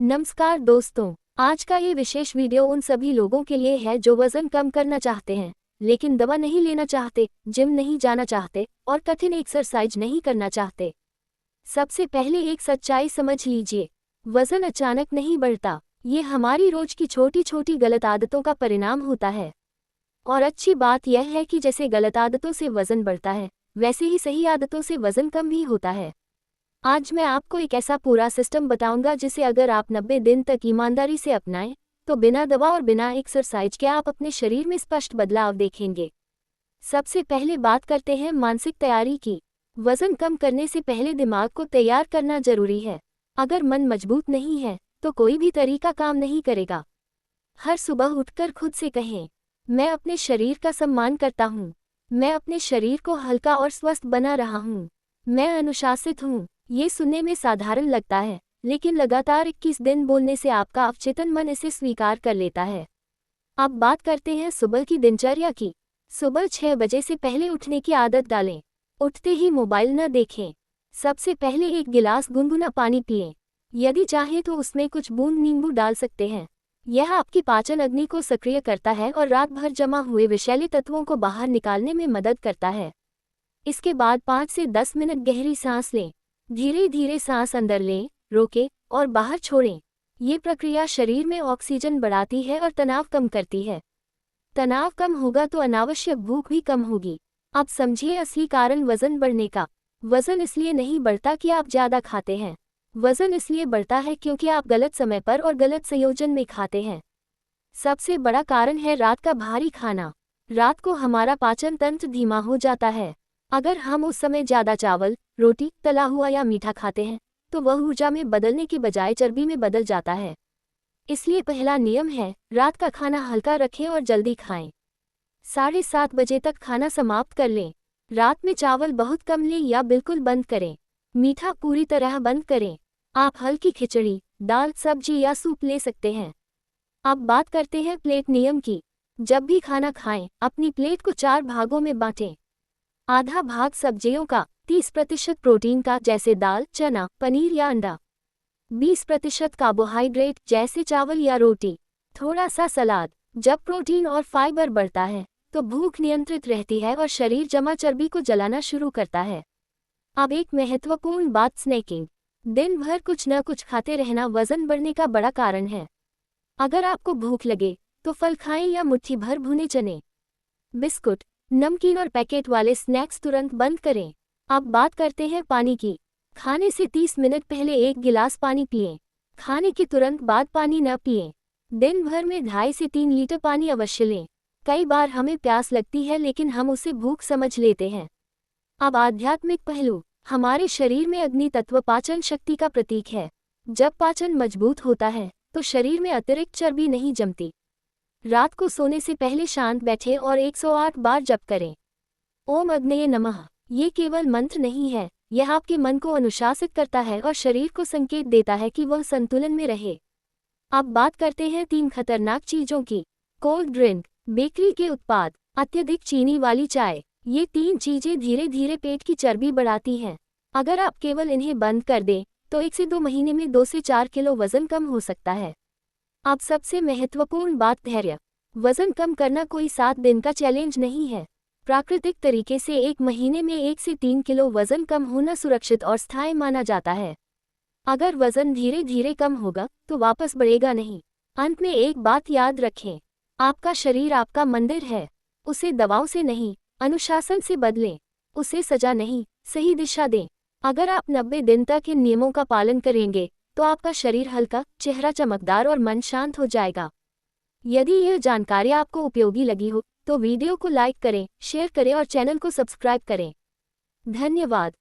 नमस्कार दोस्तों, आज का ये विशेष वीडियो उन सभी लोगों के लिए है जो वजन कम करना चाहते हैं लेकिन दवा नहीं लेना चाहते, जिम नहीं जाना चाहते और कठिन एक्सरसाइज नहीं करना चाहते। सबसे पहले एक सच्चाई समझ लीजिए, वजन अचानक नहीं बढ़ता, ये हमारी रोज की छोटी छोटी गलत आदतों का परिणाम होता है। और अच्छी बात यह है कि जैसे गलत आदतों से वजन बढ़ता है, वैसे ही सही आदतों से वजन कम भी होता है। आज मैं आपको एक ऐसा पूरा सिस्टम बताऊंगा जिसे अगर आप 90 दिन तक ईमानदारी से अपनाएं, तो बिना दवा और बिना एक्सरसाइज के आप अपने शरीर में स्पष्ट बदलाव देखेंगे। सबसे पहले बात करते हैं मानसिक तैयारी की। वजन कम करने से पहले दिमाग को तैयार करना जरूरी है। अगर मन मजबूत नहीं है, तो कोई भी तरीका काम नहीं करेगा। हर सुबह उठकर खुद से कहें, मैं अपने शरीर का सम्मान करता हूँ, मैं अपने शरीर को हल्का और स्वस्थ बना रहा हूँ, मैं अनुशासित हूँ। ये सुनने में साधारण लगता है, लेकिन लगातार 21 दिन बोलने से आपका अवचेतन मन इसे स्वीकार कर लेता है। अब बात करते हैं सुबह की दिनचर्या की। सुबह 6 बजे से पहले उठने की आदत डालें। उठते ही मोबाइल न देखें। सबसे पहले एक गिलास गुनगुना पानी पिएं। यदि चाहें तो उसमें कुछ बूंद नींबू डाल सकते हैं। यह आपकी पाचन अग्नि को सक्रिय करता है और रात भर जमा हुए विषैले तत्वों को बाहर निकालने में मदद करता है। इसके बाद 5 से 10 मिनट गहरी सांस लें। धीरे धीरे सांस अंदर लें, रोकें और बाहर छोड़ें। ये प्रक्रिया शरीर में ऑक्सीजन बढ़ाती है और तनाव कम करती है। तनाव कम होगा तो अनावश्यक भूख भी कम होगी। अब समझिए असली कारण वजन बढ़ने का। वजन इसलिए नहीं बढ़ता कि आप ज़्यादा खाते हैं। वजन इसलिए बढ़ता है क्योंकि आप गलत समय पर और गलत संयोजन में खाते हैं। सबसे बड़ा कारण है रात का भारी खाना। रात को हमारा पाचन तंत्र धीमा हो जाता है। अगर हम उस समय ज़्यादा चावल, रोटी, तला हुआ या मीठा खाते हैं, तो वह ऊर्जा में बदलने के बजाय चर्बी में बदल जाता है। इसलिए पहला नियम है, रात का खाना हल्का रखें और जल्दी खाएं। 7:30 बजे तक खाना समाप्त कर लें। रात में चावल बहुत कम लें या बिल्कुल बंद करें। मीठा पूरी तरह बंद करें। आप हल्की खिचड़ी, दाल, सब्जी या सूप ले सकते हैं। अब बात करते हैं प्लेट नियम की। जब भी खाना खाएं, अपनी प्लेट को 4 भागों में बांटें। आधा भाग सब्जियों का, 30% प्रोटीन का जैसे दाल, चना, पनीर या अंडा, 20% कार्बोहाइड्रेट जैसे चावल या रोटी, थोड़ा सा सलाद। जब प्रोटीन और फाइबर बढ़ता है, तो भूख नियंत्रित रहती है और शरीर जमा चर्बी को जलाना शुरू करता है। अब एक महत्वपूर्ण बात, स्नैकिंग। दिन भर कुछ न कुछ खाते रहना वजन बढ़ने का बड़ा कारण है। अगर आपको भूख लगे, तो फल खाएं या मुट्ठी भर भुने चने, बिस्कुट, नमकीन और पैकेट वाले स्नैक्स तुरंत बंद करें। अब बात करते हैं पानी की। खाने से 30 मिनट पहले 1 गिलास पानी पिएं। खाने के तुरंत बाद पानी न पिएं। दिन भर में 2.5 से 3 लीटर पानी अवश्य लें। कई बार हमें प्यास लगती है लेकिन हम उसे भूख समझ लेते हैं। अब आध्यात्मिक पहलू। हमारे शरीर में अग्नि तत्व पाचन शक्ति का प्रतीक है। जब पाचन मजबूत होता है, तो शरीर में अतिरिक्त चर्बी नहीं जमती। रात को सोने से पहले शांत बैठें और 108 बार जप करें। ओम अग्नये नमः। ये केवल मंत्र नहीं है, यह आपके मन को अनुशासित करता है और शरीर को संकेत देता है कि वह संतुलन में रहे। अब बात करते हैं 3 खतरनाक चीज़ों की। कोल्ड ड्रिंक, बेकरी के उत्पाद, अत्यधिक चीनी वाली चाय। ये 3 चीज़ें धीरे धीरे पेट की चर्बी बढ़ाती हैं। अगर आप केवल इन्हें बंद कर दें, तो 1 से 2 महीने में 2 से 4 किलो वजन कम हो सकता है। अब सबसे महत्वपूर्ण बात, धैर्य। वजन कम करना कोई 7 दिन का चैलेंज नहीं है। प्राकृतिक तरीके से 1 महीने में 1 से 3 किलो वजन कम होना सुरक्षित और स्थायी माना जाता है। अगर वजन धीरे धीरे कम होगा, तो वापस बढ़ेगा नहीं। अंत में एक बात याद रखें, आपका शरीर आपका मंदिर है। उसे दवाओं से नहीं, अनुशासन से बदलें। उसे सजा नहीं, सही दिशा दें। अगर आप 90 दिन तक इन नियमों का पालन करेंगे, तो आपका शरीर हल्का, चेहरा चमकदार और मन शांत हो जाएगा। यदि यह जानकारी आपको उपयोगी लगी हो, तो वीडियो को लाइक करें, शेयर करें और चैनल को सब्सक्राइब करें। धन्यवाद।